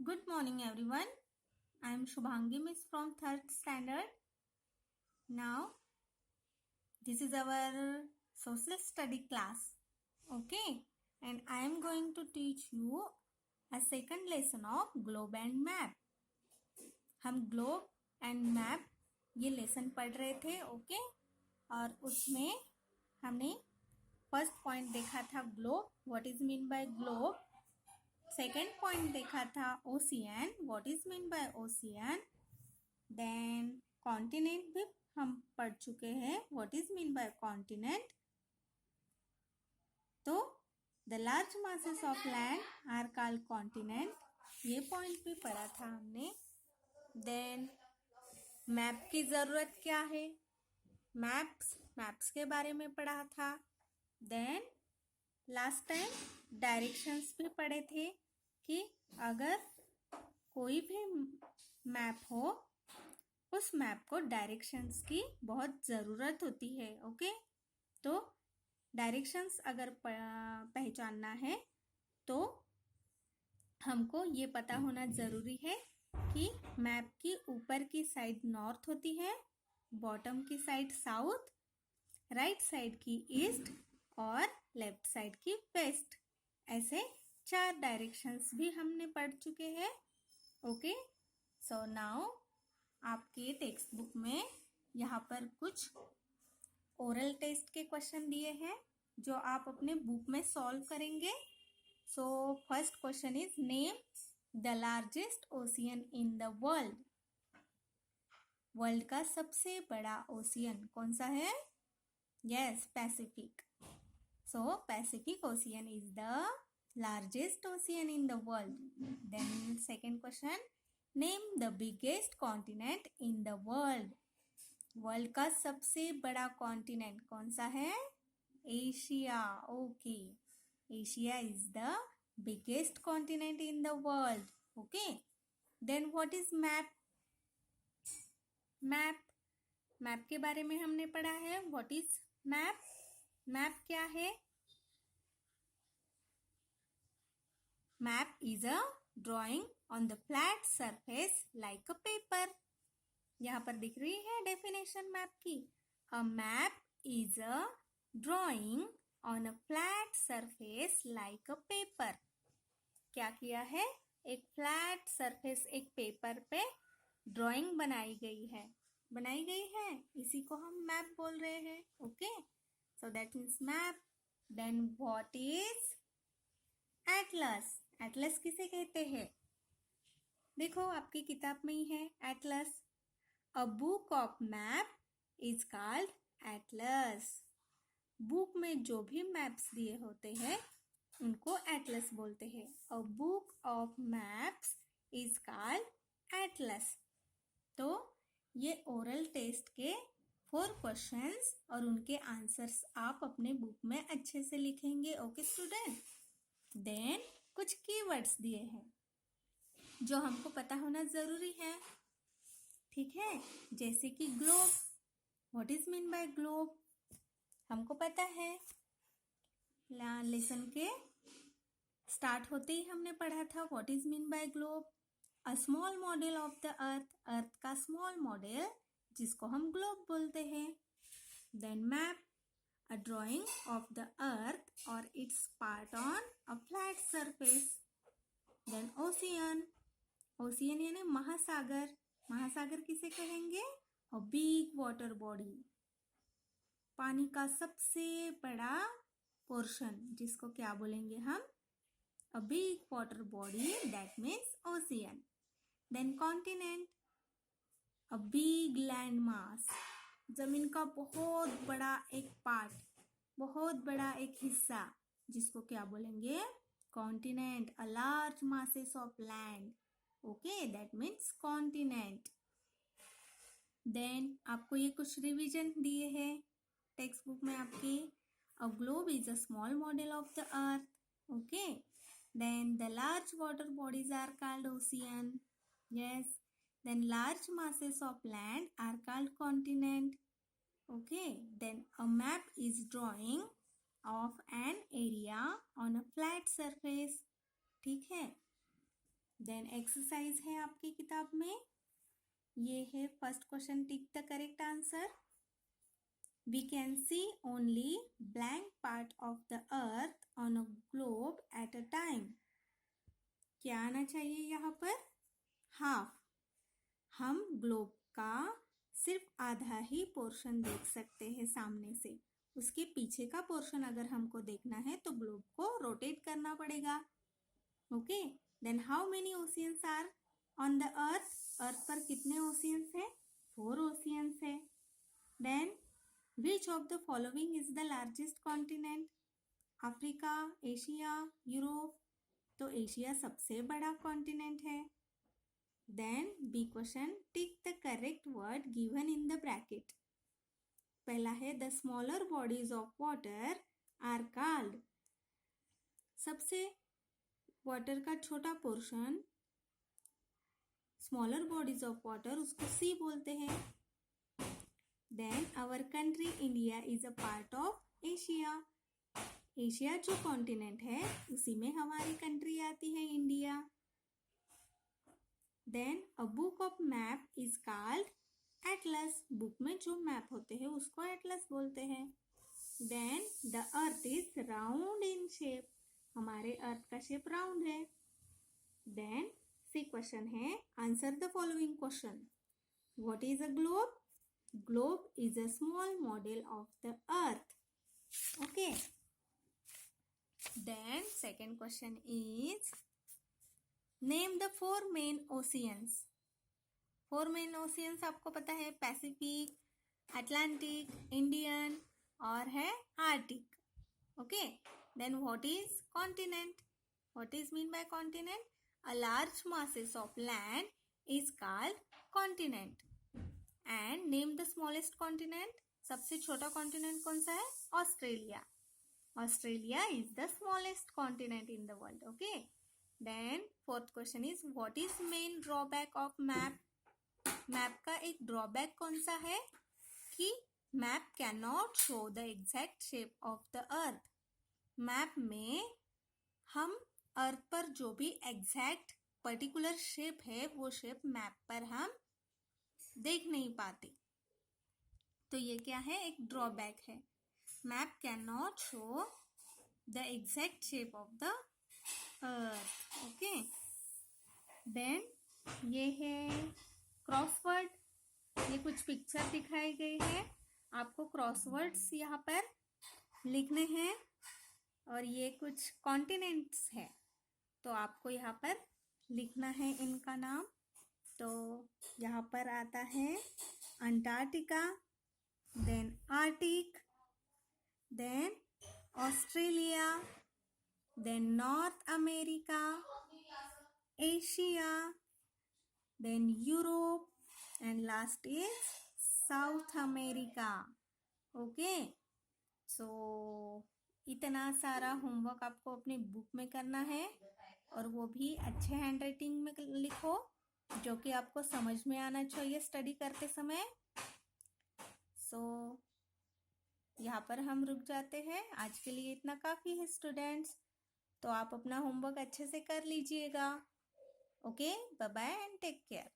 Good morning everyone. I am Shubhangi Miss from 3rd standard. Now this is our social study class. Okay, and I am going to teach you a second lesson of globe and map. हम globe and map ये lesson पढ़ रहे थे. Okay, और उसमें हमने first point देखा था globe, what is mean by globe. Second point देखा था ocean, what is mean by ocean. Then continent भी हम पढ़ चुके हैं, what is mean by continent. तो the large masses of land are called continent, ये पॉइंट भी पढ़ा था हमने. देन मैप की जरूरत क्या है, मैप्स के बारे में पढ़ा था. देन लास्ट टाइम डायरेक्शंस भी पढ़े थे कि अगर कोई भी मैप हो उस मैप को डायरेक्शंस की बहुत ज़रूरत होती है. ओके, तो डायरेक्शंस अगर पहचानना है तो हमको ये पता होना ज़रूरी है कि मैप की ऊपर की साइड नॉर्थ होती है, बॉटम की साइड साउथ, राइट साइड की ईस्ट और लेफ्ट साइड की वेस्ट. ऐसे 4 डायरेक्शंस भी हमने पढ़ चुके हैं. ओके, सो नाउ आपके टेक्स्ट बुक में यहाँ पर कुछ ओरल टेस्ट के क्वेश्चन दिए हैं जो आप अपने बुक में सॉल्व करेंगे. So first question is name the largest ocean in the world. World का सबसे बड़ा ओशियन कौन सा है? Yes, Pacific. So Pacific Ocean is the largest ocean in the world. Then second question, name the biggest continent in the world. World का सबसे बड़ा continent कौन सा है? Asia. Okay, Asia is the biggest continent in the world. Okay, then what is map. Map के बारे में हमने पढ़ा है. What is map. मैप क्या है? Map is a drawing on the flat surface like a paper. यहाँ पर दिख रही है डेफिनेशन मैप की. A map is a drawing on a flat surface like a paper. क्या किया है? एक फ्लैट सरफेस, एक पेपर पे ड्रॉइंग बनाई गई है, इसी को हम मैप बोल रहे हैं. Okay, so that means map. Then what is atlas. atlas किसे कहते हैं? देखो आपकी किताब में ही है atlas. a book of map is called atlas. Book में जो भी मैप्स दिए होते हैं उनको एटलस बोलते हैं. a book of maps is called atlas. तो ये ओरल टेस्ट के 4 क्वेश्चंस और उनके आंसर्स आप अपने बुक में अच्छे से लिखेंगे. Okay student. देन कुछ कीवर्ड्स दिए हैं जो हमको पता होना जरूरी है. ठीक है, जैसे कि globe. What is mean by globe हमको पता है. लेसन के स्टार्ट होते ही हमने पढ़ा था what is mean by globe. A small model of the earth का स्मॉल मॉडल जिसको हम ग्लोब बोलते हैं. Then map, a drawing of the earth और its part on a flat surface. Then ocean यानी महासागर. महासागर किसे कहेंगे? अ बिग वाटर बॉडी, पानी का सबसे बड़ा पोर्शन जिसको क्या बोलेंगे हम? A big water body, that means ocean. Then continent, a big land mass, जमीन का बहुत बड़ा एक पार्ट, बहुत बड़ा एक हिस्सा जिसको क्या बोलेंगे? Continent. A large masses of land. Okay, that means continent. Then आपको ये कुछ रिवीजन दिए हैं टेक्स्ट बुक में आपके. A globe is a small model of the earth. Okay, then the large water bodies are called ocean. Yes. Then large masses of land are called continent. Okay. Then a map is drawing of an area on a flat surface. ठीक है. Then exercise है आपकी किताब में, ये है first question, tick the correct answer. We can see only blank part of the earth on a globe at a time. क्या आना चाहिए यहाँ पर? हाफ। हम ग्लोब का सिर्फ आधा ही पोर्शन देख सकते हैं सामने से, उसके पीछे का पोर्शन अगर हमको देखना है तो ग्लोब को रोटेट करना पड़ेगा। Okay, then how many oceans are on the earth? Earth पर कितने ओशियंस है? 4 ओशियंस है। Then Which of the following is the largest continent? Africa, Asia, Europe? तो एशिया सबसे बड़ा कॉन्टिनेंट है। Then B question, tick the correct word given in the bracket. पहला है the smaller bodies of water are called. सबसे water का छोटा portion, smaller bodies of water, उसको सी बोलते हैं। Then our country India is a part of Asia. Asia जो continent है उसी में हमारी कंट्री आती है, India. Then a book of map is called atlas. Book में जो मैप होते हैं उसको एटलस बोलते हैं। Then the earth is round in shape. हमारे अर्थ का शेप राउंड है। देन सी क्वेश्चन है, answer the following question. What is a globe? Globe is a small model of the earth. Okay. Then second question is, name the 4 main oceans. 4 main oceans आपको पता है, Pacific, Atlantic, Indian और है Arctic. Okay. Then what is continent? What is mean by continent? A large masses of land is called continent. And name the smallest continent. सबसे छोटा continent कौन सा है? Australia. Australia is the smallest continent in the world. Okay, then fourth question is, what is main drawback of map? Map का एक drawback कौन सा है? कि map can not show the exact shape of the earth. Map में हम अर्थ पर जो भी एग्जैक्ट पर्टिकुलर शेप है वो शेप मैप पर हम देख नहीं पाते। तो ये क्या है? एक ड्रॉबैक है। Map can not show the exact shape of the earth. Okay, then ये है क्रॉसवर्ड। ये कुछ पिक्चर दिखाई गई है, आपको क्रॉसवर्ड्स यहाँ पर लिखने हैं और ये कुछ कॉन्टिनेंट्स है तो आपको यहाँ पर लिखना है इनका नाम। तो यहाँ पर आता है Antarctica, then Arctic, then Australia, then North America, Asia, then Europe and last is South America. Okay, so इतना सारा होमवर्क आपको अपनी बुक में करना है और वो भी अच्छे हैंडराइटिंग में लिखो जो कि आपको समझ में आना चाहिए स्टडी करते समय। सो यहाँ पर हम रुक जाते हैं। आज के लिए इतना काफ़ी है स्टूडेंट्स, तो आप अपना होमवर्क अच्छे से कर लीजिएगा। Okay, bye bye and take care.